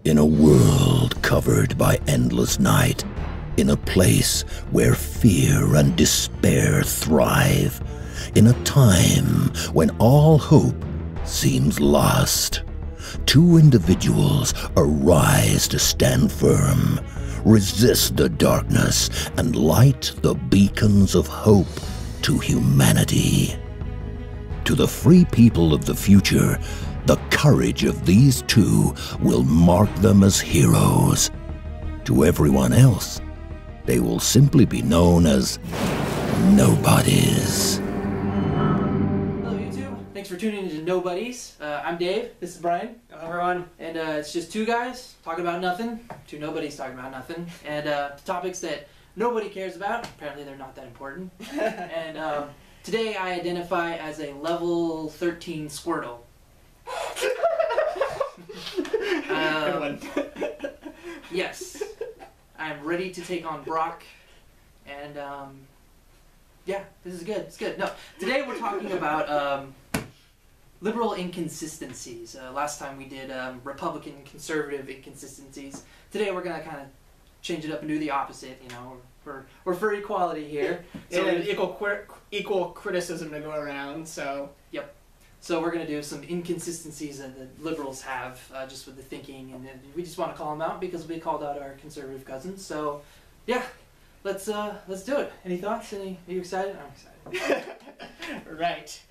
In a world covered by endless night, in a place where fear and despair thrive, in a time when all hope seems lost, two individuals arise to stand firm, resist the darkness, and light the beacons of hope to humanity. To the free people of the future, the courage of these two will mark them as heroes. To everyone else, they will simply be known as Nobodies. Hello YouTube, thanks for tuning into Nobodies. I'm Dave, this is Brian. Hello everyone. And it's just two guys talking about nothing, two nobodies talking about nothing, and topics that nobody cares about. Apparently they're not that important. And today I identify as a level 13 Squirtle. Good one. Yes, I'm ready to take on Brock, and yeah, this is good. It's good. No, today we're talking about liberal inconsistencies. Last time we did Republican conservative inconsistencies. Today we're gonna kind of change it up and do the opposite. You know, we're for equality here. So there's equal criticism to go around. So yep. So we're going to do some inconsistencies that the liberals have just with the thinking, and we just want to call them out because we called out our conservative cousins. So yeah, let's do it. Any thoughts? Are you excited? I'm excited. Right.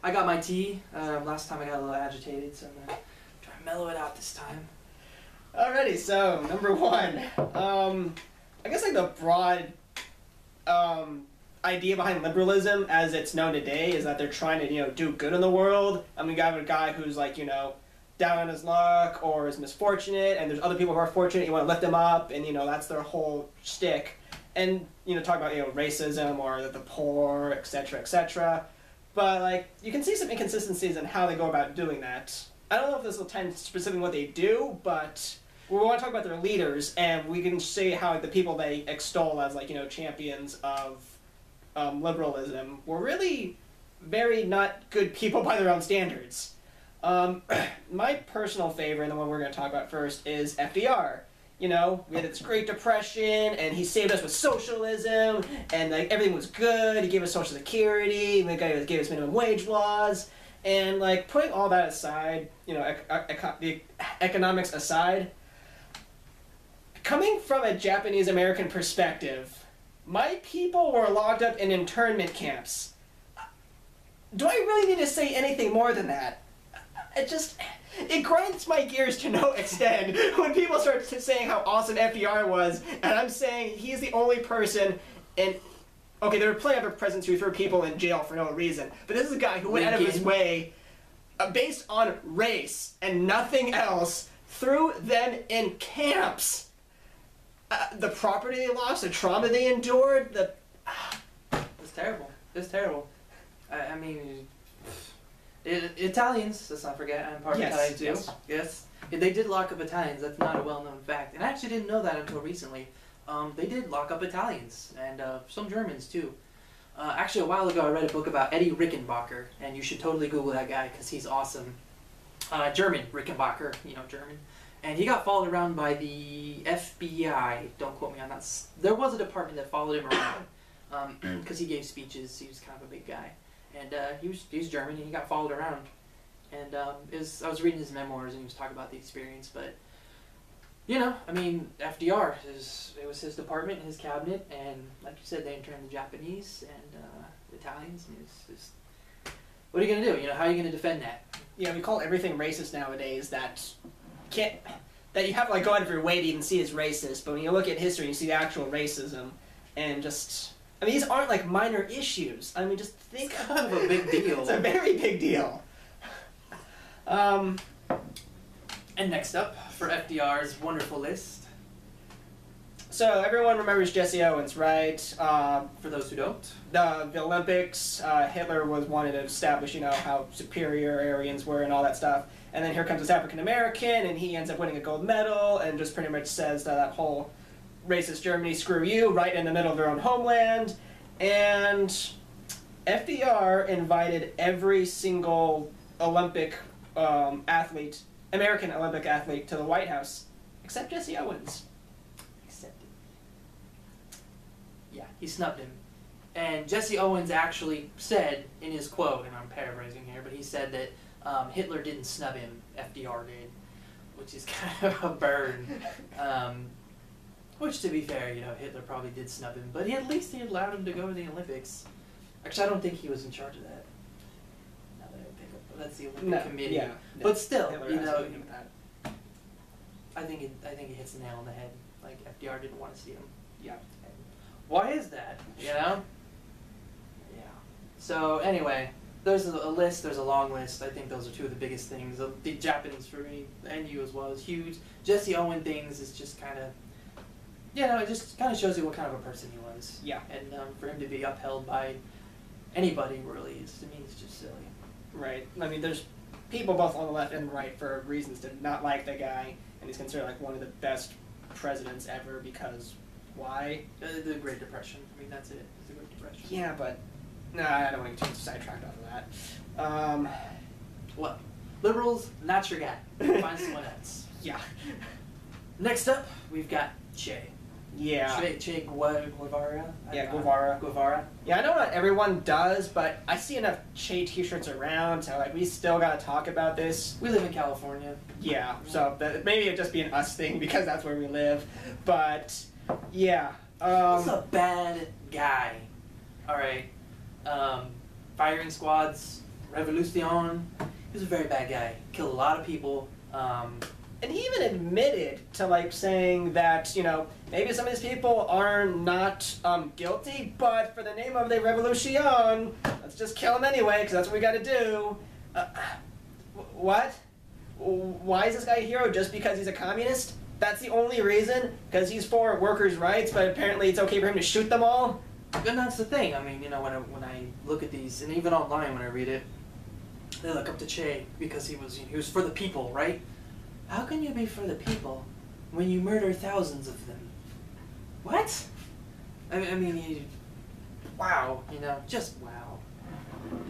I got my tea. Last time I got a little agitated, so I'm going to try to mellow it out this time. Alrighty, so number one. I guess like the broad idea behind liberalism as it's known today is that they're trying to, do good in the world. And we got a guy who's like, down on his luck or is misfortunate, and there's other people who are fortunate, you want to lift them up, and that's their whole shtick. And talk about racism or the poor, etc., etc. But like you can see some inconsistencies in how they go about doing that. I don't know if this will tie specifically what they do, but we want to talk about their leaders, and we can see how the people they extol as champions of liberalism were really very not good people by their own standards. My personal favorite, and the one we're going to talk about first, is FDR. We had this Great Depression, and he saved us with socialism, and like everything was good. He gave us Social Security, and the guy gave us minimum wage laws, and like putting all that aside, the economics aside, coming from a Japanese American perspective, my people were locked up in internment camps. Do I really need to say anything more than that? It grinds my gears to no extent when people start saying how awesome FDR was, and I'm saying he's the only person in... Okay, there are plenty of other presidents who threw people in jail for no reason, but this is a guy who went out of his way, based on race and nothing else, threw them in camps. The property they lost, the trauma they endured, It's terrible. It's terrible. I mean, Italians, let's not forget, I'm part of Italian too. Yes. They did lock up Italians, that's not a well-known fact. And I actually didn't know that until recently. They did lock up Italians, and some Germans too. Actually, a while ago I read a book about Eddie Rickenbacker, and you should totally Google that guy because he's awesome. German, Rickenbacker, German. And he got followed around by the FBI. Don't quote me on that. There was a department that followed him around because he gave speeches. He was kind of a big guy, and he was German, and he got followed around. And I was reading his memoirs, and he was talking about the experience. But I mean, FDR, it was his department, his cabinet, and like you said, they interned the Japanese and the Italians. And what are you gonna do? How are you gonna defend that? Yeah, we call everything racist nowadays that you have to like go out of your way to even see as racist, but when you look at history you see the actual racism, and these aren't like minor issues. I mean, just think it's kind of a big deal. It's a very big deal. And next up for FDR's wonderful list. So everyone remembers Jesse Owens, right? For those who don't. The Olympics, Hitler wanted to establish, how superior Aryans were and all that stuff. And then here comes this African American, and he ends up winning a gold medal, and just pretty much says that whole racist Germany, screw you, right in the middle of their own homeland. And FDR invited every single Olympic athlete American Olympic athlete to the White House, except Jesse Owens. Accepted. Yeah, he snubbed him. And Jesse Owens actually said in his quote, and I'm paraphrasing here, but he said that Hitler didn't snub him, FDR did, which is kind of a burn. Which, to be fair, you know, Hitler probably did snub him, but at least he allowed him to go to the Olympics. Actually, I don't think he was in charge of that. Now that I think of, that's the Olympic Committee. Yeah, but still, Hitler you has know, something to do with that. I think it hits the nail on the head. Like FDR didn't want to see him. Yeah. And why is that? You know? Yeah. So anyway, there's a list. There's a long list. I think those are two of the biggest things. The Japanese for me and you as well is huge. Jesse Owens things is just kind of, you know, it just kind of shows you what kind of a person he was. Yeah. And for him to be upheld by anybody really is, to me, it's just silly. Right. I mean, there's people both on the left and right for reasons to not like the guy, and he's considered like one of the best presidents ever because why? The Great Depression. I mean, that's it. It's the Great Depression. Yeah, but no, I don't want to get too sidetracked off of that. Well, liberals, not your guy. Find someone else. Yeah. Next up, we've got Che. Yeah. Che Guevara? Yeah, Guevara. Guevara. Yeah, I know not everyone does, but I see enough Che t-shirts around, so like we still gotta talk about this. We live in California. Yeah, so maybe it'd just be an us thing because that's where we live. But yeah. He's a bad guy. Alright. Firing squads, Revolucion. He was a very bad guy. Killed a lot of people. And he even admitted to like saying that, you know, maybe some of these people are not guilty, but for the name of the revolution, let's just kill them anyway, because that's what we got to do. What? Why is this guy a hero? Just because he's a communist? That's the only reason? Because he's for workers' rights, but apparently it's okay for him to shoot them all? And that's the thing. I mean, you know, when I look at these, and even online when I read it, they look up to Che because he was for the people, right? How can you be for the people when you murder thousands of them? What? I mean, wow, you know, just wow.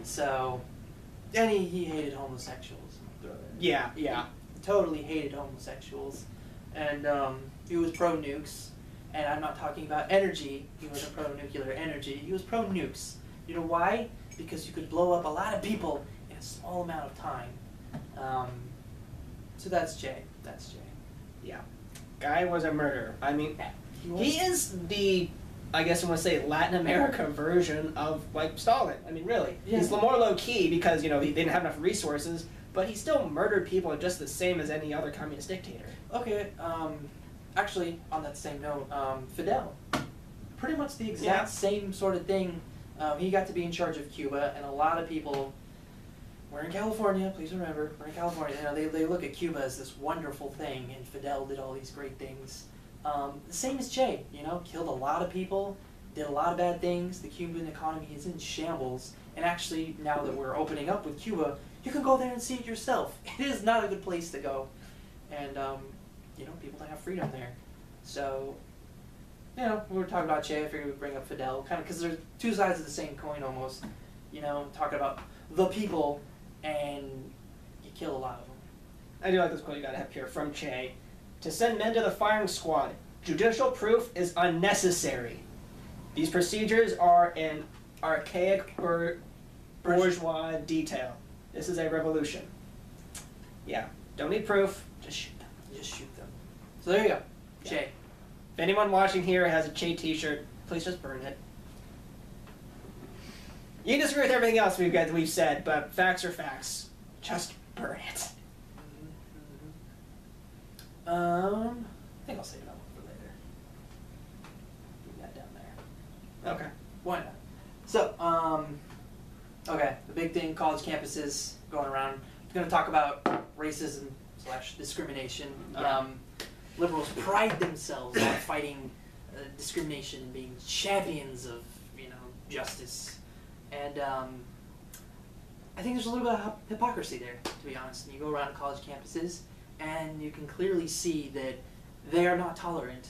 So, and he hated homosexuals. Yeah, yeah. Totally hated homosexuals. And he was pro-nukes. And I'm not talking about energy. He wasn't pro-nuclear energy. He was pro-nukes. You know why? Because you could blow up a lot of people in a small amount of time. So that's Jay. That's Jay. Yeah. Guy was a murderer. I mean, he is the, I guess I want to say, Latin America version of, like, Stalin. I mean, really. Yeah. He's more low-key because, you know, they didn't have enough resources, but he still murdered people just the same as any other communist dictator. Okay, actually, on that same note, Fidel. Pretty much the exact same sort of thing. He got to be in charge of Cuba, and a lot of people... We're in California, please remember, we're in California. You know, they look at Cuba as this wonderful thing, and Fidel did all these great things. The same as Che, you know, killed a lot of people, did a lot of bad things. The Cuban economy is in shambles. And actually, now that we're opening up with Cuba, you can go there and see it yourself. It is not a good place to go. And, you know, people don't have freedom there. So, you know, we were talking about Che, I figured we'd bring up Fidel, kind of, because they're two sides of the same coin almost. You know, talking about the people, and you kill a lot of them. I do like this quote you gotta have here from Che. To send men to the firing squad, judicial proof is unnecessary. These procedures are an archaic bourgeois detail. This is a revolution. Yeah, don't need proof, just shoot them. Just shoot them. So there you go, Che. Yeah. If anyone watching here has a Che t-shirt, please just burn it. You can disagree with everything else we've said, but facts are facts. Just burn it. I think I'll save that one for later. Leave that down there. Okay. Why not? So, okay, the big thing, college campuses going around. We're going to talk about racism / discrimination. Yeah. Liberals pride themselves on fighting discrimination and being champions of, you know, justice. And I think there's a little bit of hypocrisy there, to be honest. And you go around college campuses, and you can clearly see that they are not tolerant.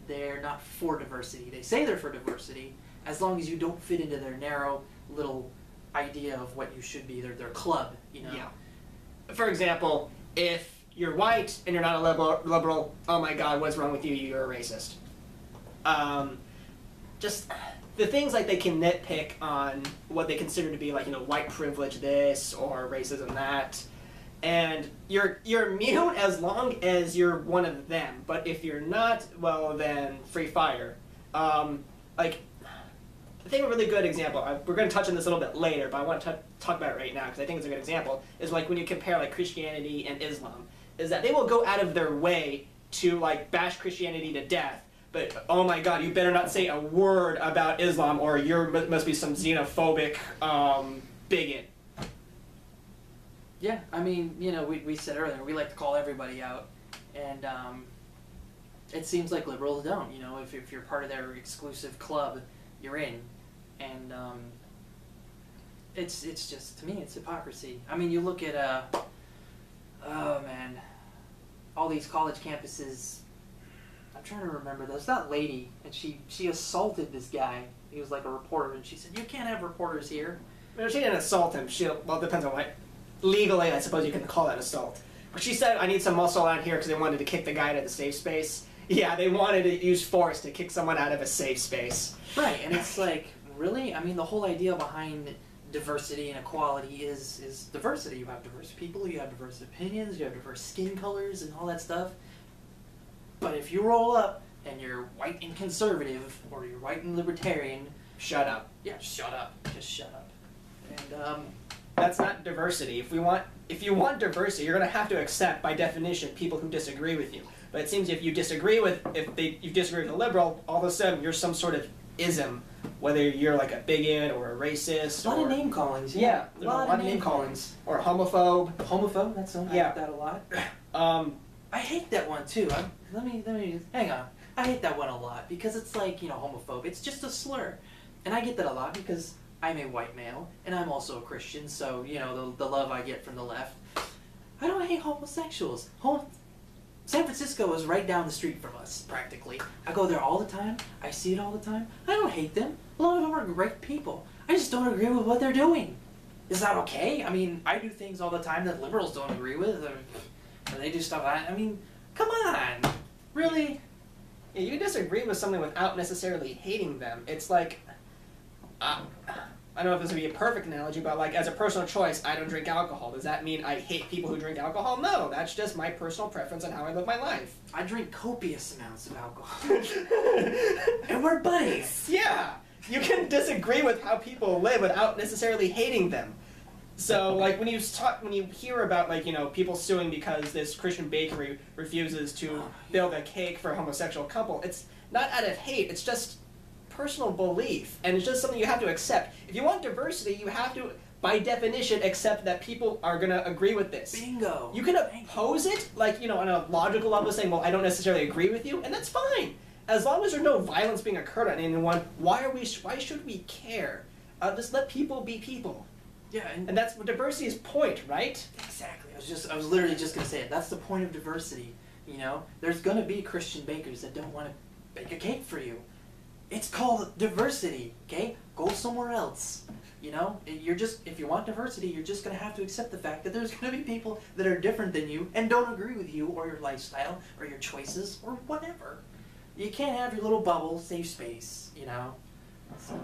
They're not for diversity. They say they're for diversity, as long as you don't fit into their narrow little idea of what you should be, their club, you know. Yeah. For example, if you're white and you're not a liberal, oh my god, what's wrong with you, you're a racist. Just the things like they can nitpick on what they consider to be like, white privilege this or racism that. And you're immune as long as you're one of them. But if you're not, well then, free fire. Like, I think a really good example, we're going to touch on this a little bit later, but I want to talk about it right now because I think it's a good example, is like when you compare like Christianity and Islam, is that they will go out of their way to like bash Christianity to death, but oh my god, you better not say a word about Islam or you must be some xenophobic bigot. Yeah, I mean, we said earlier, we like to call everybody out, and it seems like liberals don't, if you're part of their exclusive club, you're in, and it's just, to me, it's hypocrisy. I mean, you look at, oh man, all these college campuses, I'm trying to remember this, that lady, and she assaulted this guy, he was like a reporter, and she said, you can't have reporters here. No, she didn't assault him, well, it depends on what. Legally, I suppose you can call that assault. But she said, I need some muscle out here because they wanted to kick the guy out of the safe space. Yeah, they wanted to use force to kick someone out of a safe space. Right, and it's like, really? I mean, the whole idea behind diversity and equality is diversity. You have diverse people, you have diverse opinions, you have diverse skin colors and all that stuff. But if you roll up and you're white and conservative, or you're white and libertarian... Shut up. Yeah, shut up. Just shut up. And, that's not diversity. If you want diversity, you're going to have to accept, by definition, people who disagree with you. But it seems if you disagree with a liberal, all of a sudden you're some sort of ism, whether you're like a bigot or a racist. A lot of name callings. Yeah, a lot of name callings. Or a homophobe. Homophobe. That's something. Yeah. I hate that a lot. I hate that one too. Let me hang on. I hate that one a lot because it's like homophobe. It's just a slur, and I get that a lot because I'm a white male, and I'm also a Christian, so, the love I get from the left. I don't hate homosexuals. San Francisco is right down the street from us, practically. I go there all the time. I see it all the time. I don't hate them. A lot of them are great people. I just don't agree with what they're doing. Is that okay? I mean, I do things all the time that liberals don't agree with, or they do stuff I mean, come on. Really? Yeah, you disagree with something without necessarily hating them. It's like... I don't know if this would be a perfect analogy, but like as a personal choice, I don't drink alcohol. Does that mean I hate people who drink alcohol? No, that's just my personal preference on how I live my life. I drink copious amounts of alcohol. And we're buddies. Yeah, you can disagree with how people live without necessarily hating them. So like when you hear about like people suing because this Christian bakery refuses to build a cake for a homosexual couple, it's not out of hate. It's just personal belief, and it's just something you have to accept. If you want diversity, you have to, by definition, accept that people are going to agree with this. Bingo. You can oppose it, like, on a logical level, saying, well, I don't necessarily agree with you, and that's fine. As long as there's no violence being occurred on anyone, why should we care? Just let people be people. Yeah, and that's what diversity's point, right? Exactly. I was literally just going to say it. That's the point of diversity. There's going to be Christian bakers that don't want to bake a cake for you. It's called diversity, okay? Go somewhere else. If you want diversity, you're just going to have to accept the fact that there's going to be people that are different than you and don't agree with you or your lifestyle or your choices or whatever. You can't have your little bubble, safe space, So.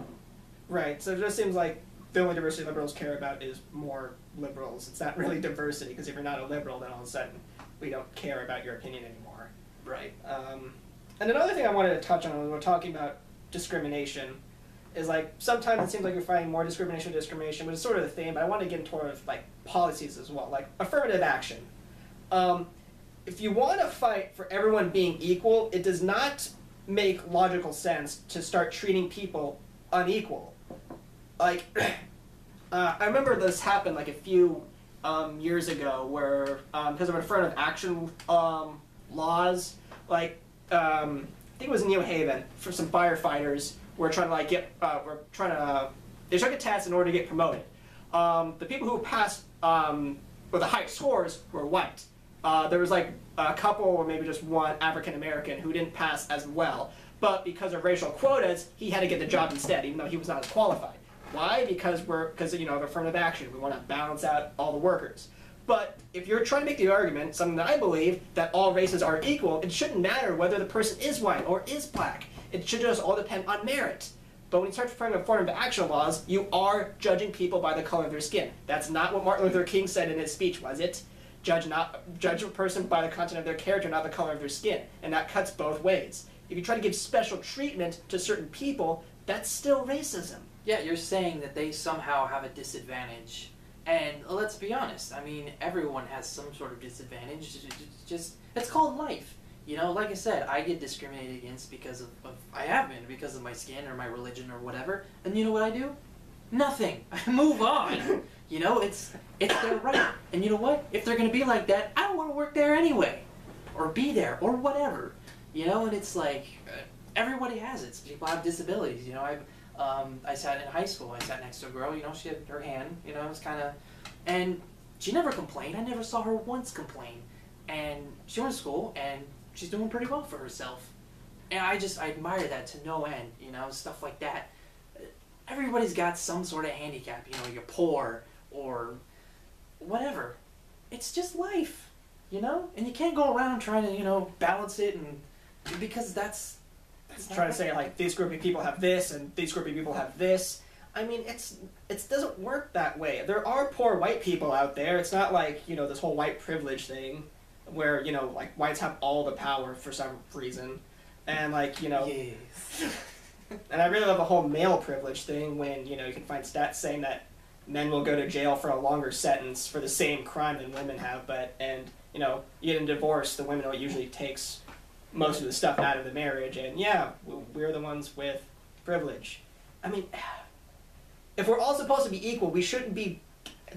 Right, so it just seems like the only diversity liberals care about is more liberals. It's not really diversity, because if you're not a liberal, then all of a sudden we don't care about your opinion anymore. Right. And another thing I wanted to touch on when we're talking about discrimination is like sometimes it seems like you're fighting more discrimination, but it's sort of the thing, but I want to get into like policies as well, like affirmative action. If you want to fight for everyone being equal, it does not make logical sense to start treating people unequal. Like, I remember this happened like a few years ago where because of affirmative action laws, like I think it was in New Haven, for some firefighters were trying to like they took a test in order to get promoted. The people who passed with the highest scores were white. There was like a couple or maybe just one African American who didn't pass as well, but because of racial quotas, he had to get the job instead, even though he was not as qualified. Why? Because of affirmative action. We want to balance out all the workers. But if you're trying to make the argument, something that I believe, that all races are equal, it shouldn't matter whether the person is white or is black. It should just all depend on merit. But when you start referring to affirmative action laws, you are judging people by the color of their skin. That's not what Martin Luther King said in his speech, was it? Judge a person by the content of their character, not the color of their skin. And that cuts both ways. If you try to give special treatment to certain people, that's still racism. Yeah, you're saying that they somehow have a disadvantage. And let's be honest, I mean, everyone has some sort of disadvantage. It's called life. You know, like I said, I get discriminated against because I have been, because of my skin or my religion or whatever. And you know what I do? Nothing. I move on. You know, it's their right. And you know what? If they're going to be like that, I don't want to work there anyway. Or be there, or whatever. You know, and it's like, everybody has it. People have disabilities, you know. I sat in high school, I sat next to a girl, you know, she had her hand, you know, it was kind of, and she never complained. I never saw her once complain. And she went to school, and she's doing pretty well for herself. And I admire that to no end, you know, stuff like that. Everybody's got some sort of handicap, you know, you're poor, or whatever. It's just life, you know? And you can't go around trying to, you know, balance it, and because that's trying to say, like, these group of people have this, and these group of people have this. I mean, it doesn't work that way. There are poor white people out there. It's not like, you know, this whole white privilege thing, where, you know, like, whites have all the power for some reason. And, like, you know... Yes. And I really love the whole male privilege thing, when, you know, you can find stats saying that men will go to jail for a longer sentence for the same crime than women have, and, you know, you get a divorce, the women usually takes most of the stuff out of the marriage, and yeah, we're the ones with privilege. I mean, if we're all supposed to be equal, we shouldn't be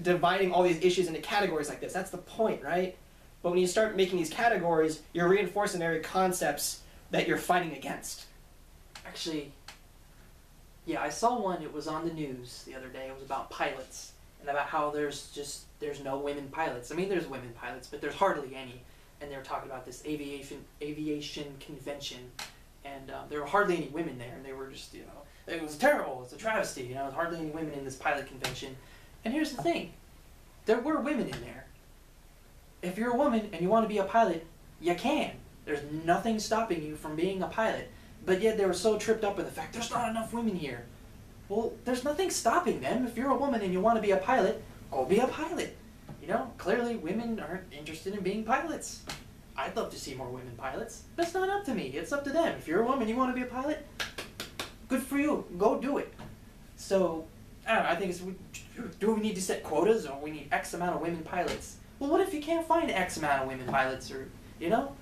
dividing all these issues into categories like this. That's the point, right? But when you start making these categories, you're reinforcing very concepts that you're fighting against. Actually, yeah, I saw one, it was on the news the other day, it was about pilots, and about how there's no women pilots. I mean, there's women pilots, but there's hardly any. And they were talking about this aviation convention, and there were hardly any women there, and they were just, you know, it was terrible, it's a travesty, you know, there's hardly any women in this pilot convention. And here's the thing, there were women in there. If you're a woman and you want to be a pilot, you can. There's nothing stopping you from being a pilot. But yet they were so tripped up with the fact there's not enough women here. Well, there's nothing stopping them. If you're a woman and you want to be a pilot, go be a pilot. You know, clearly women aren't interested in being pilots. I'd love to see more women pilots, but it's not up to me. It's up to them. If you're a woman, you want to be a pilot, good for you. Go do it. So, I don't know, I think it's, do we need to set quotas, or we need X amount of women pilots? Well, what if you can't find X amount of women pilots, or, you know?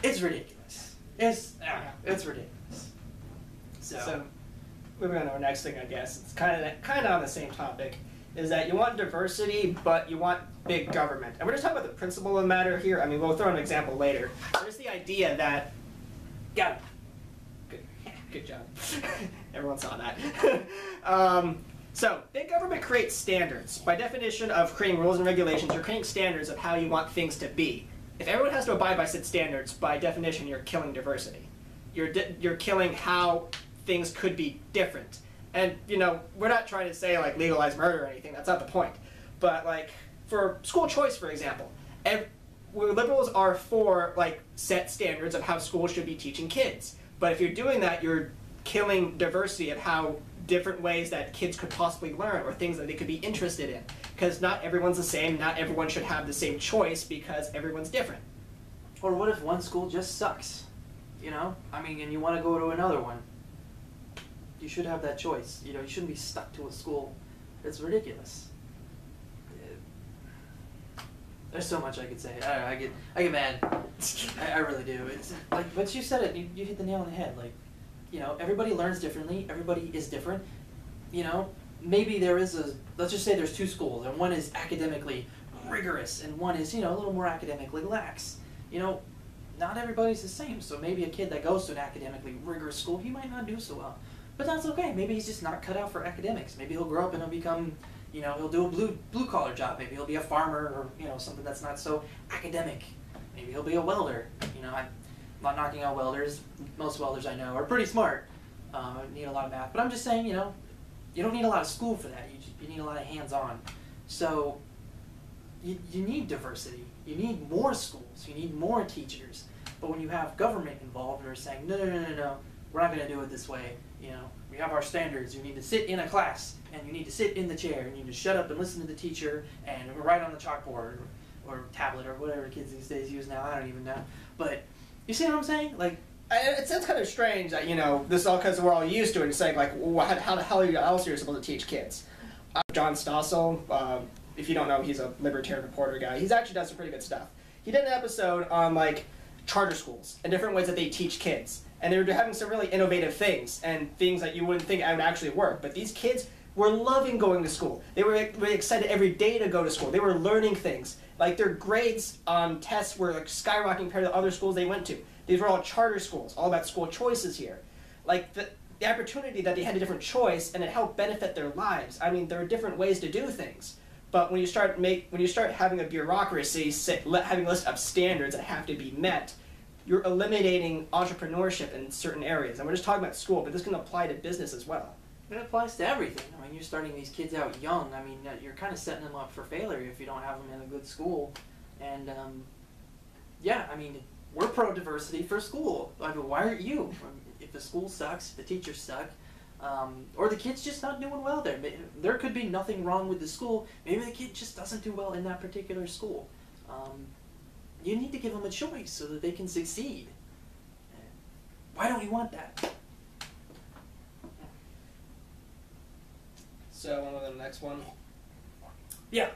It's ridiculous. It's ridiculous. So moving on to our next thing, I guess, it's kind of on the same topic, is that you want diversity, but you want big government. And we're just talking about the principle of the matter here. I mean, we'll throw an example later. There's the idea that... Got it. Good job. Everyone saw that. So, big government creates standards. By definition of creating rules and regulations, you're creating standards of how you want things to be. If everyone has to abide by said standards, by definition, you're killing diversity. You're killing how things could be different. And, you know, we're not trying to say, like, legalize murder or anything. That's not the point. But, like, for school choice, for example, liberals are for, like, set standards of how schools should be teaching kids. But if you're doing that, you're killing diversity of how different ways that kids could possibly learn, or things that they could be interested in. Because not everyone's the same. Not everyone should have the same choice, because everyone's different. Or what if one school just sucks? You know? I mean, and you want to go to another one. You should have that choice. You know, you shouldn't be stuck to a school. It's ridiculous. There's so much I could say. I get mad. I really do. It's like, but you said it. You hit the nail on the head. Like, you know, everybody learns differently. Everybody is different. You know, maybe there is let's just say there's two schools, and one is academically rigorous, and one is, you know, a little more academically lax. You know, not everybody's the same. So maybe a kid that goes to an academically rigorous school, he might not do so well. But that's okay. Maybe he's just not cut out for academics. Maybe he'll grow up and he'll become, you know, he'll do a blue collar job. Maybe he'll be a farmer, or, you know, something that's not so academic. Maybe he'll be a welder. You know, I'm not knocking out welders. Most welders I know are pretty smart. Need a lot of math. But I'm just saying, you know, you don't need a lot of school for that. You need a lot of hands-on. So you need diversity. You need more schools. You need more teachers. But when you have government involved and they're saying, no, we're not going to do it this way. You know, we have our standards. You need to sit in a class, and you need to sit in the chair, and you need to shut up and listen to the teacher, and write on the chalkboard or tablet or whatever kids these days use now. I don't even know. But you see what I'm saying? Like, it sounds kind of strange that, you know, this is all because we're all used to it. It's like how the hell else are you supposed to teach kids? John Stossel, if you don't know, he's a libertarian reporter guy. He's actually done some pretty good stuff. He did an episode on, like, charter schools and different ways that they teach kids. And they were having some really innovative things and things that you wouldn't think would actually work. But these kids were loving going to school. They were really excited every day to go to school. They were learning things. Like, their grades on tests were like skyrocketing compared to the other schools they went to. These were all charter schools, all about school choices here. Like, the opportunity that they had a different choice, and it helped benefit their lives. I mean, there are different ways to do things. But when you start having a bureaucracy having a list of standards that have to be met, you're eliminating entrepreneurship in certain areas. And we're just talking about school, but this can apply to business as well. It applies to everything. I mean, you're starting these kids out young. I mean, you're kind of setting them up for failure if you don't have them in a good school. And yeah, I mean, we're pro-diversity for school. I mean, why aren't you? If the school sucks, if the teachers suck, or the kid's just not doing well there could be nothing wrong with the school. Maybe the kid just doesn't do well in that particular school. You need to give them a choice so that they can succeed. Why don't you want that? So, on to the next one. Yeah.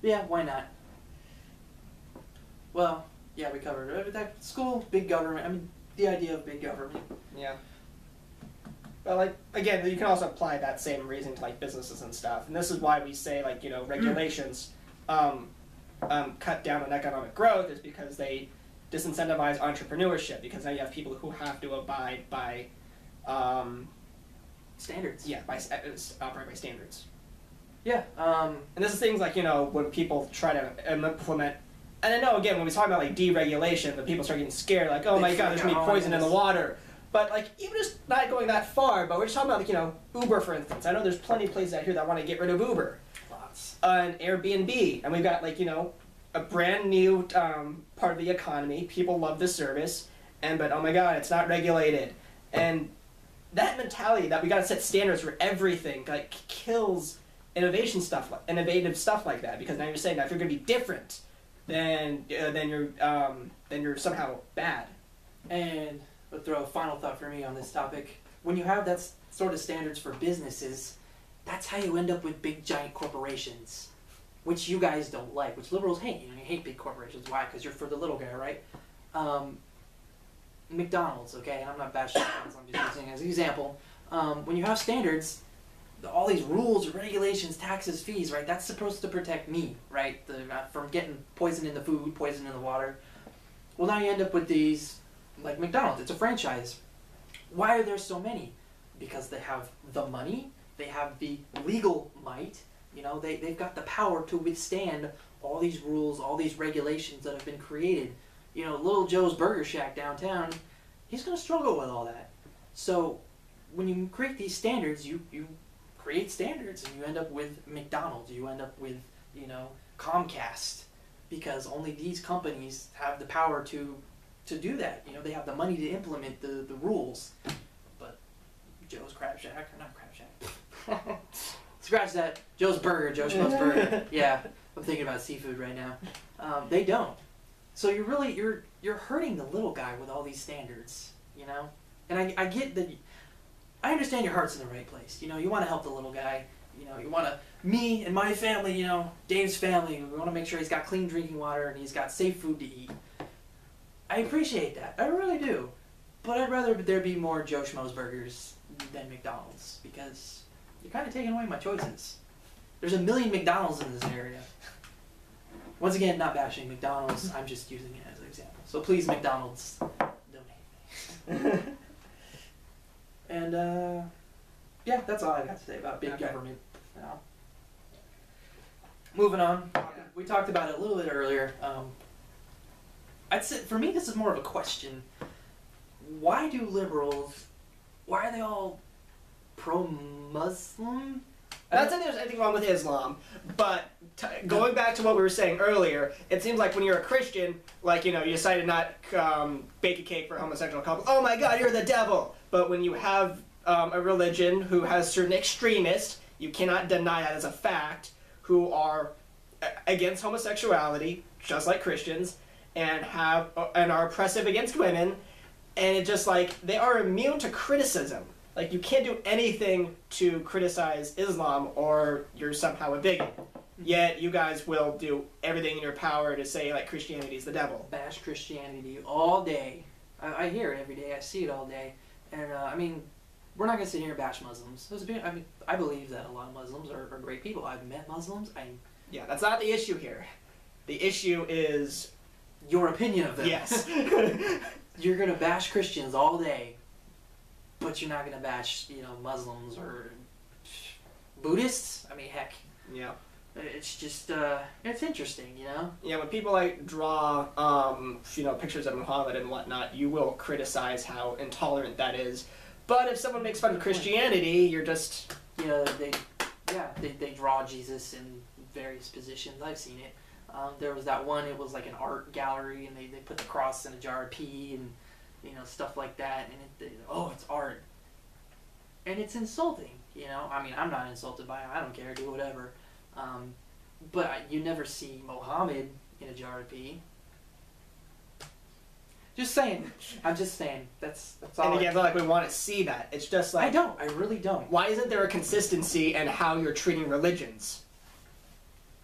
Yeah, why not? Well, yeah, we covered it. That school, big government. I mean, the idea of big government. Yeah. But, like, again, you can also apply that same reason to, like, businesses and stuff. And this is why we say, like, you know, regulations cut down on economic growth, is because they disincentivize entrepreneurship, because now you have people who have to abide by standards. Yeah, operate by standards. Yeah. And this is things like, you know, when people try to implement, and I know, again, when we talk about, like, deregulation, the people start getting scared, like, oh my god, there's going to be poison in the water. But, like, even just not going that far, but we're just talking about, like, you know, Uber, for instance. I know there's plenty of places out here that want to get rid of Uber. Lots. And Airbnb. And we've got, like, you know, a brand new part of the economy. People love the service. But, oh my god, it's not regulated. And that mentality that we got to set standards for everything, like, kills innovative stuff like that. Because now you're saying that if you're going to be different, then you're somehow bad. And I'll throw a final thought for me on this topic. When you have that sort of standards for businesses, that's how you end up with big giant corporations, which you guys don't like, which liberals hate. You know, you hate big corporations. Why? Because you're for the little guy, right? McDonald's, okay, and I'm not bashing McDonald's, I'm just using it as an example. When you have standards, all these rules, regulations, taxes, fees, right, that's supposed to protect me, right, from getting poison in the food, poison in the water. Well, now you end up with these, like McDonald's, it's a franchise. Why are there so many? Because they have the money, they have the legal might, you know, they've got the power to withstand all these rules, all these regulations that have been created. You know, Little Joe's Burger Shack downtown, he's going to struggle with all that. So when you create these standards, you create standards, and you end up with McDonald's, you end up with, you know, Comcast, because only these companies have the power to do that. You know, they have the money to implement the rules. But Joe's Crab Shack, or not Crab Shack, scratch that, Joe's Schmo's Burger, yeah, I'm thinking about seafood right now. They don't. So you're hurting the little guy with all these standards, you know? And I get that, I understand your heart's in the right place. You know, you want to help the little guy. You know, you want to, me and my family, you know, Dave's family, we want to make sure he's got clean drinking water and he's got safe food to eat. I appreciate that. I really do. But I'd rather there be more Joe Schmo's Burgers than McDonald's, because you're kind of taking away my choices. There's a million McDonald's in this area. Once again, not bashing McDonald's, I'm just using it as an example. So please, McDonald's, donate me. And, yeah, that's all I got to say about big government. You know. Moving on, we talked about it a little bit earlier. I'd say, for me, this is more of a question. Why do liberals, why are they all pro-Muslim? Not saying there's anything wrong with Islam, but going back to what we were saying earlier, it seems like when you're a Christian, like, you know, you decide to not bake a cake for a homosexual couple. Oh my God, you're the devil! But when you have a religion who has certain extremists, you cannot deny that as a fact, who are against homosexuality, just like Christians, and are oppressive against women, and it just like, they are immune to criticism. Like, you can't do anything to criticize Islam or you're somehow a bigot. Yet you guys will do everything in your power to say, like, Christianity is the devil. Bash Christianity all day. I hear it every day. I see it all day. And, I mean, we're not going to sit here and bash Muslims. I mean, I believe that a lot of Muslims are great people. I've met Muslims. Yeah, that's not the issue here. The issue is... your opinion of them. Yes. You're going to bash Christians all day, but you're not going to bash, you know, Muslims or Buddhists. I mean, heck. Yeah. It's just, it's interesting, you know? Yeah, when people, like, draw, you know, pictures of Muhammad and whatnot, you will criticize how intolerant that is. But if someone makes fun of Christianity, you're just... You know, they draw Jesus in various positions. I've seen it. There was that one, it was like an art gallery, and they put the cross in a jar of pee, and, you know, stuff like that, and oh, it's art. And it's insulting, you know? I mean, I'm not insulted by it. I don't care. Do whatever. But you never see Mohammed in a jar of pee. Just saying. I'm just saying. That's all. And again, I feel like we want to see that. It's just like... I don't. I really don't. Why isn't there a consistency in how you're treating religions?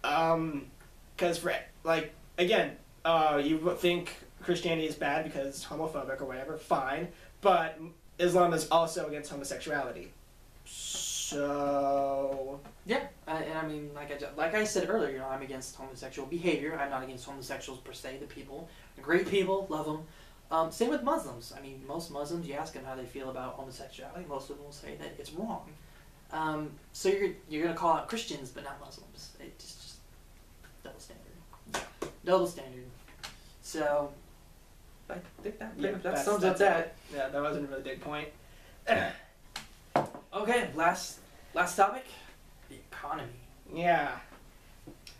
Because, like, again, you think Christianity is bad because it's homophobic or whatever, fine. But Islam is also against homosexuality. So... Yeah, and I mean, like I said earlier, you know, I'm against homosexual behavior. I'm not against homosexuals per se. The people, they're great people, love them. Same with Muslims. I mean, most Muslims, you ask them how they feel about homosexuality, most of them will say that it's wrong. So you're gonna call out Christians, but not Muslims. It's just double standard. Double standard. So I think that sums up that. Yeah, that wasn't a really big point. Okay, last topic. The economy. Yeah.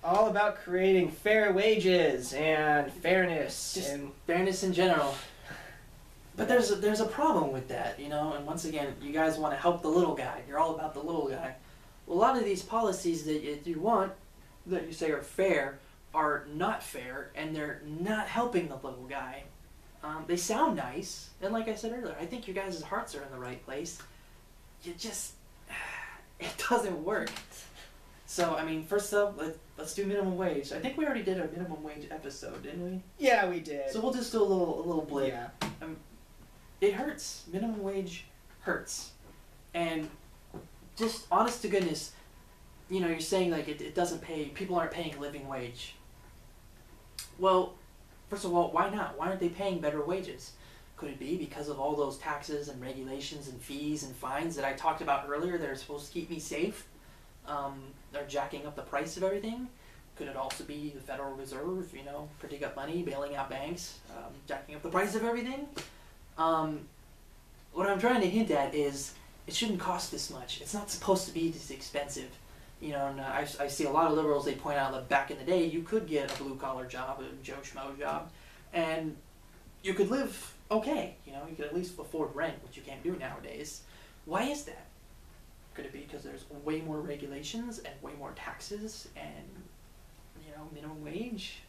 All about creating fair wages and fairness. Just and fairness in general. But there's a problem with that, you know, and once again, you guys want to help the little guy. You're all about the little guy. Well, a lot of these policies that you want, that you say are fair, are not fair, and they're not helping the little guy. They sound nice, and like I said earlier, I think your guys' hearts are in the right place. You just... it doesn't work. So, I mean, first up, let's do minimum wage. I think we already did a minimum wage episode, didn't we? yeah, we did. So we'll just do a little blip. Yeah. It hurts. Minimum wage hurts. And just honest to goodness, you know, you're saying like it doesn't pay, people aren't paying a living wage. Well, first of all, why not? Why aren't they paying better wages? Could it be because of all those taxes and regulations and fees and fines that I talked about earlier that are supposed to keep me safe? They're jacking up the price of everything. Could it also be the Federal Reserve, you know, printing up money, bailing out banks, jacking up the price of everything? What I'm trying to hint at is it shouldn't cost this much. It's not supposed to be this expensive. You know, and I see a lot of liberals, they point out that back in the day you could get a blue-collar job, a Joe Schmo job, and you could live okay. You know, you could at least afford rent, which you can't do nowadays. Why is that? Could it be because there's way more regulations and way more taxes and, you know, minimum wage?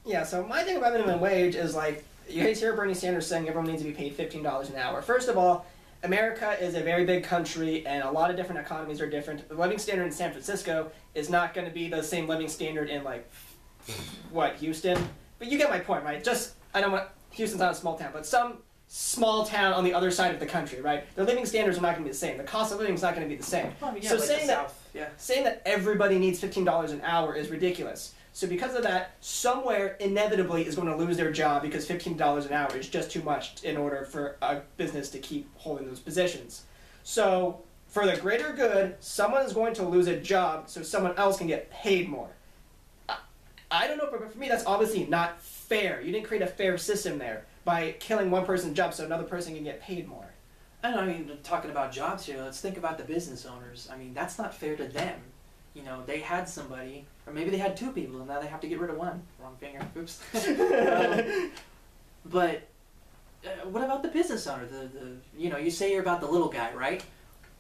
Yeah, so my thing about minimum wage is, like, you guys hear Bernie Sanders saying everyone needs to be paid $15 an hour. First of all, America is a very big country, and a lot of different economies are different. The living standard in San Francisco is not going to be the same living standard in, like, what, Houston? But you get my point, right? Just, I don't want, Houston's not a small town, but some small town on the other side of the country, right? Their living standards are not going to be the same. The cost of living is not going to be the same. Well, yeah, so like saying that everybody needs $15 an hour is ridiculous. So because of that, somewhere inevitably is going to lose their job because $15 an hour is just too much in order for a business to keep holding those positions. So for the greater good, someone is going to lose a job so someone else can get paid more. I don't know, but for me that's obviously not fair. You didn't create a fair system there by killing one person's job so another person can get paid more. I don't know, I mean, talking about jobs here, let's think about the business owners. I mean, that's not fair to them. You know, they had somebody, or maybe they had two people, and now they have to get rid of one. Wrong finger. Oops. But what about the business owner? You know, you say you're about the little guy, right?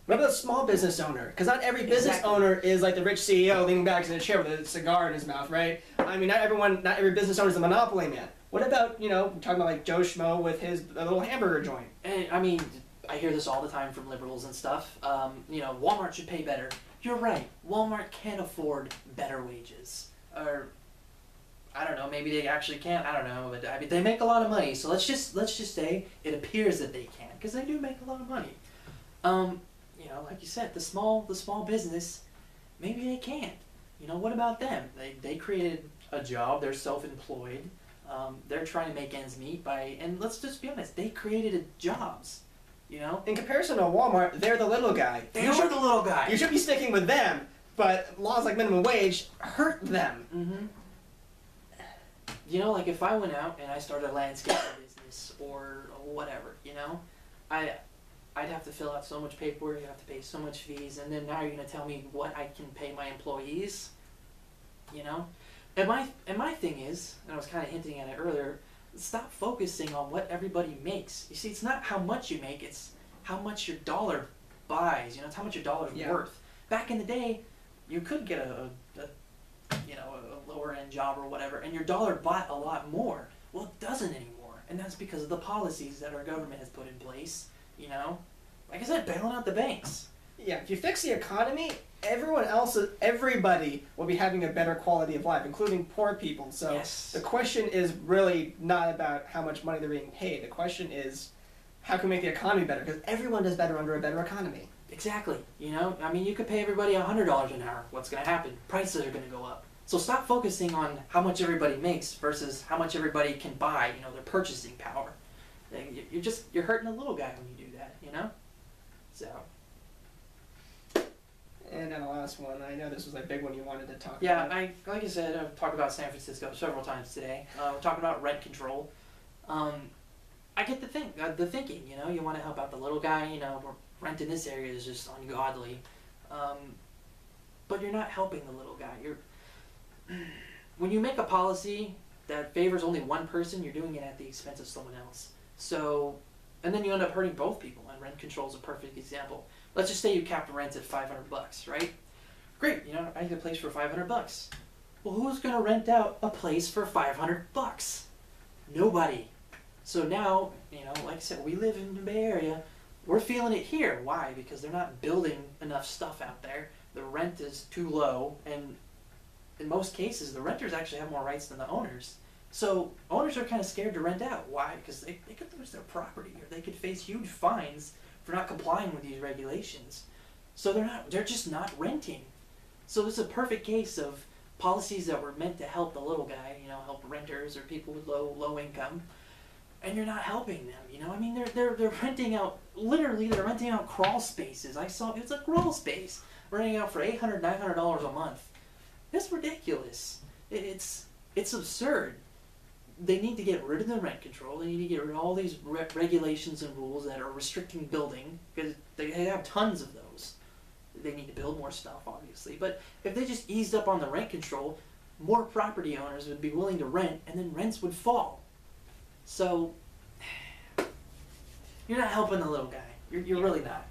What about the small business owner? Because not every business owner is like the rich CEO leaning back in a chair with a cigar in his mouth, right? I mean, not every business owner is a monopoly man. What about, you know, talking about like Joe Schmo with his little hamburger joint? And, I mean, I hear this all the time from liberals and stuff. You know, Walmart should pay better. You're right. Walmart can't afford better wages. Or, I don't know, maybe they actually can't. I don't know. But I mean, they make a lot of money. So let's just say it appears that they can, because they do make a lot of money. You know, like you said, the small business, maybe they can't. You know, what about them? They created a job. They're self-employed. They're trying to make ends meet and let's just be honest, they created jobs. You know? In comparison to Walmart, they're the little guy. They're the little guy. You should be sticking with them, but laws like minimum wage hurt them. Mm-hmm. You know, like if I went out and I started a landscaping business or whatever, you know, I'd have to fill out so much paperwork, I'd have to pay so much fees, and then now you're going to tell me what I can pay my employees, you know? And my thing is, and I was kind of hinting at it earlier, stop focusing on what everybody makes. You see, it's not how much you make, it's how much your dollar buys, you know, it's how much your dollar's worth. Back in the day, you could get a lower end job or whatever, and your dollar bought a lot more. Well, it doesn't anymore, and that's because of the policies that our government has put in place, you know? Like I said, bailing out the banks. Yeah, if you fix the economy, everybody will be having a better quality of life, including poor people. So yes. The question is really not about how much money they're being paid. The question is, how can we make the economy better? Because everyone does better under a better economy. Exactly. You know, I mean, you could pay everybody $100 an hour. What's going to happen? Prices are going to go up. So stop focusing on how much everybody makes versus how much everybody can buy, you know, their purchasing power. You're hurting a little guy when you do that, you know? So... And then the last one, I know this was a big one you wanted to talk about. Yeah, like I said, I've talked about San Francisco several times today. We're talking about rent control. I get the thinking, you know, you want to help out the little guy, you know, rent in this area is just ungodly. But you're not helping the little guy. When you make a policy that favors only one person, you're doing it at the expense of someone else. So, and then you end up hurting both people, and rent control is a perfect example. Let's just say you capped rent at $500, right? Great, you know, I need a place for $500. Well, who's going to rent out a place for $500? Nobody. So now, you know, like I said, we live in the Bay Area. We're feeling it here. Why? Because they're not building enough stuff out there. The rent is too low, and in most cases, the renters actually have more rights than the owners. So owners are kind of scared to rent out. Why? Because they could lose their property, or they could face huge fines for not complying with these regulations. So they're just not renting. So this is a perfect case of policies that were meant to help the little guy, you know, help renters or people with low income, and you're not helping them, you know? I mean, they're renting out, literally they're renting out crawl spaces. I saw, it's a crawl space, renting out for $800, $900 a month. That's ridiculous. It's absurd. They need to get rid of the rent control. They need to get rid of all these regulations and rules that are restricting building, because they have tons of those. They need to build more stuff, obviously. But if they just eased up on the rent control, more property owners would be willing to rent, and then rents would fall. So, you're not helping the little guy. You're really not.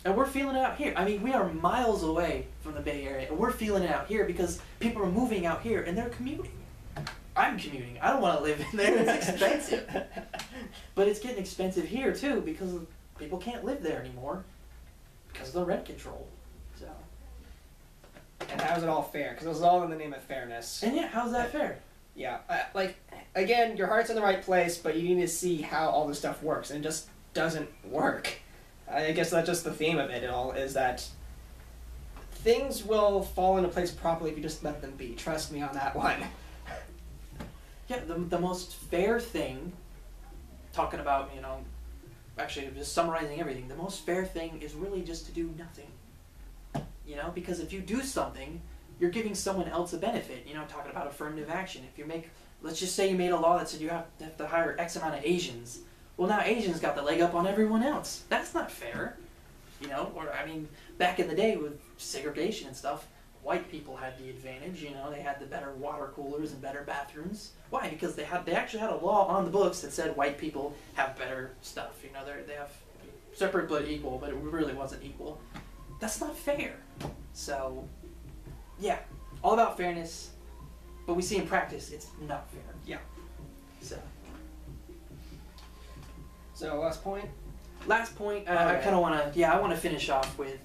And we're feeling it out here. I mean, we are miles away from the Bay Area, and we're feeling it out here because people are moving out here, and they're commuting. I'm commuting. I don't want to live in there. It's expensive. But it's getting expensive here, too, because people can't live there anymore because of the rent control. So. And how's it all fair? Because it was all in the name of fairness. And yeah, how's that fair? Yeah. Again, your heart's in the right place, but you need to see how all this stuff works, and it just doesn't work. I guess that's just the theme of it all, is that things will fall into place properly if you just let them be. Trust me on that one. Yeah, the most fair thing, talking about, you know, actually just summarizing everything, the most fair thing is really just to do nothing. You know, because if you do something, you're giving someone else a benefit. You know, talking about affirmative action. If you make, let's just say you made a law that said you have to hire X amount of Asians. Well, now Asians got the leg up on everyone else. That's not fair. You know, or I mean, back in the day with segregation and stuff, white people had the advantage. You know, they had the better water coolers and better bathrooms. Why? Because they actually had a law on the books that said white people have better stuff. You know, they have separate but equal, but it really wasn't equal. That's not fair. So, yeah, all about fairness, but we see in practice it's not fair. Yeah. So last point? Last point, I kind of want to, I want to finish off with...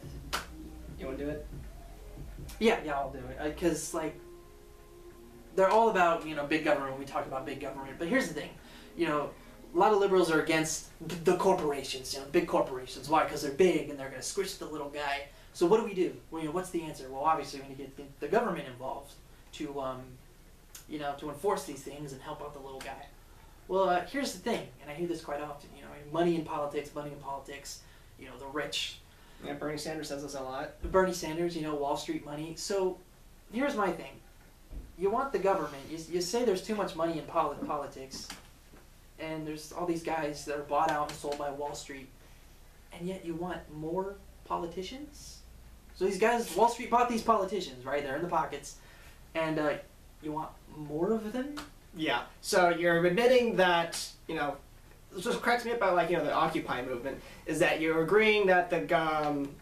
You want to do it? Yeah, I'll do it. Because, like, they're all about, you know, big government. We talked about big government. But here's the thing. You know, a lot of liberals are against the corporations, you know, big corporations. Why? Because they're big and they're going to squish the little guy. So what do? Well, you know, what's the answer? Well, obviously we need to get the government involved to, you know, to enforce these things and help out the little guy. Well, here's the thing, and I hear this quite often, you know, money in politics, you know, the rich. Yeah, Bernie Sanders says this a lot. Bernie Sanders, you know, Wall Street money. So, here's my thing. You want the government, you say there's too much money in politics, and there's all these guys that are bought out and sold by Wall Street, and yet you want more politicians? So these guys, Wall Street bought these politicians, right? They're in the pockets, and you want more of them? Yeah. So you're admitting that, you know, this just cracks me up about, like, you know, the Occupy movement, is that you're agreeing that the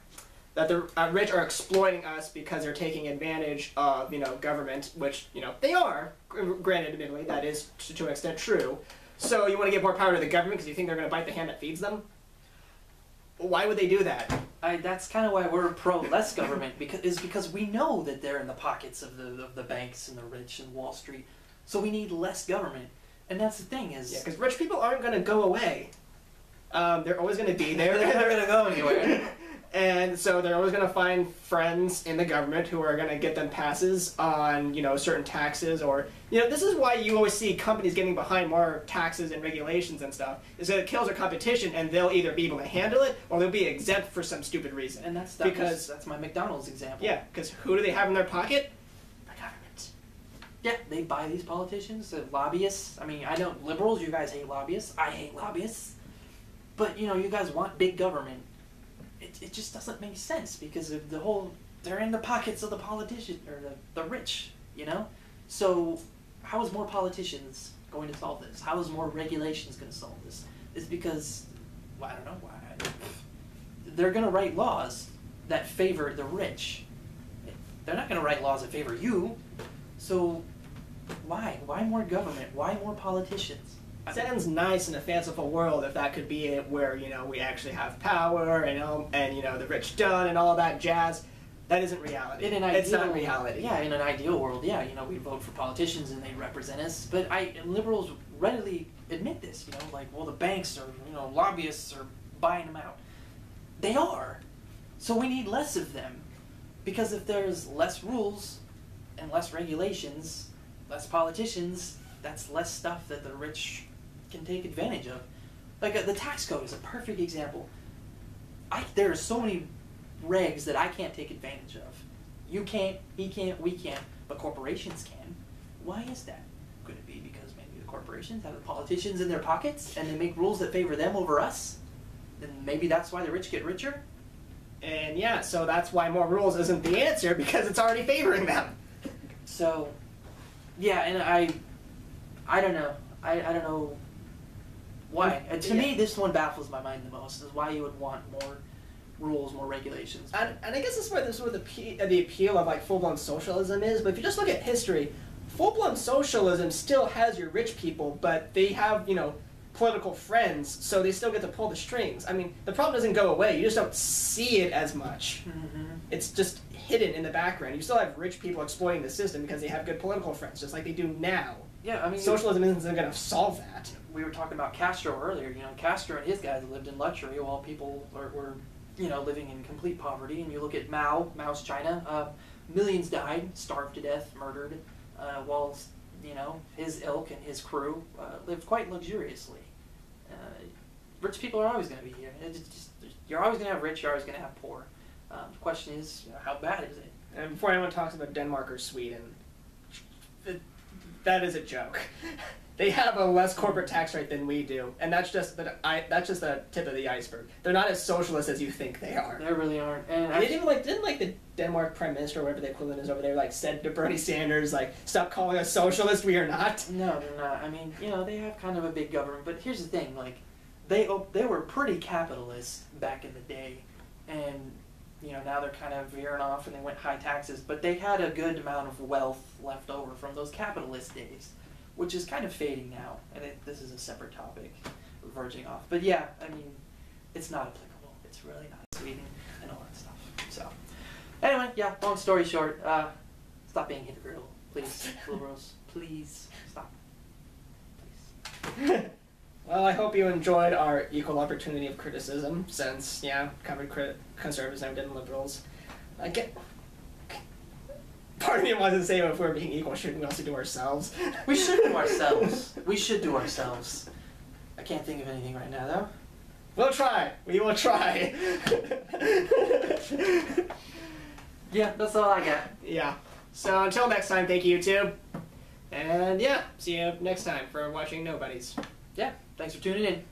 rich are exploiting us because they're taking advantage of, you know, government, which, you know, they are, granted, admittedly, that is to an extent true. So you want to give more power to the government because you think they're going to bite the hand that feeds them? Why would they do that? That's kind of why we're pro less government, because we know that they're in the pockets of the banks and the rich and Wall Street. So we need less government. And that's the thing is... Yeah, because rich people aren't going to go away. They're always going to be there. They're not going to go anywhere. And so they're always going to find friends in the government who are going to get them passes on, you know, certain taxes or... You know, this is why you always see companies getting behind more taxes and regulations and stuff. Is that it kills their competition and they'll either be able to handle it or they'll be exempt for some stupid reason. And that's my McDonald's example. Yeah, because who do they have in their pocket? Yeah, they buy these politicians, lobbyists. I mean, I know liberals, you guys hate lobbyists. I hate lobbyists. But, you know, you guys want big government. It just doesn't make sense because of they're in the pockets of the politician, or the rich, you know? So, how is more politicians going to solve this? How is more regulations going to solve this? It's because, well, I don't know why. They're going to write laws that favor the rich. They're not going to write laws that favor you. So, why? Why more government? Why more politicians? Sounds nice in a fanciful world if that could be it, where, you know, we actually have power and you know, the rich done and all that jazz. That isn't reality. It's not reality. Yeah, in an ideal world, yeah, you know, we vote for politicians and they represent us. But liberals readily admit this, you know, like, well, the banks or, you know, lobbyists are buying them out. They are. So we need less of them, because if there's less rules and less regulations, less politicians, that's less stuff that the rich can take advantage of. Like the tax code is a perfect example. There are so many regs that I can't take advantage of. You can't, he can't, we can't, but corporations can. Why is that? Could it be because maybe the corporations have the politicians in their pockets and they make rules that favor them over us? Then maybe that's why the rich get richer? And yeah, so that's why more rules isn't the answer, because it's already favoring them. So, yeah, and I don't know. I don't know why. To me, this one baffles my mind the most, is why you would want more rules, more regulations. And I guess that's where the appeal of, like, full-blown socialism is, but if you just look at history, full-blown socialism still has your rich people, but they have, you know, political friends, so they still get to pull the strings. I mean, the problem doesn't go away, you just don't see it as much. Mm-hmm. It's just hidden in the background. You still have rich people exploiting the system because they have good political friends, just like they do now. Yeah, I mean, socialism isn't going to solve that. We were talking about Castro earlier. You know, Castro and his guys lived in luxury while people were, you know, living in complete poverty. And you look at Mao's China, millions died, starved to death, murdered, while, you know, his ilk and his crew lived quite luxuriously. Rich people are always going to be here. You're always going to have rich, you're always going to have poor. The question is, you know, how bad is it? And before anyone talks about Denmark or Sweden, that is a joke. They have a less corporate tax rate than we do, and that's just the tip of the iceberg. They're not as socialist as you think they are. They really aren't. And they didn't the Denmark prime minister or whatever the equivalent is over there said to Bernie Sanders stop calling us socialist. We are not. No, they're not. I mean, they have kind of a big government, but here's the thing: they were pretty capitalist back in the day, and now they're kind of veering off and they went high taxes, but they had a good amount of wealth left over from those capitalist days, which is kind of fading now, and this is a separate topic, verging off. But yeah, I mean, it's not applicable. It's really not Sweden and all that stuff. So, anyway, yeah, long story short, stop being hypocritical, please, liberals. Please, stop. Please. Well, I hope you enjoyed our equal opportunity of criticism, since, covered conservatives and did liberals. Part of me wants to say, if we're being equal, shouldn't we also do ourselves? We should do ourselves. We should do ourselves. I can't think of anything right now, though. We'll try. We will try. Yeah, that's all I got. Yeah. So until next time, thank you, YouTube. And yeah, see you next time for watching Nobodies. Yeah, thanks for tuning in.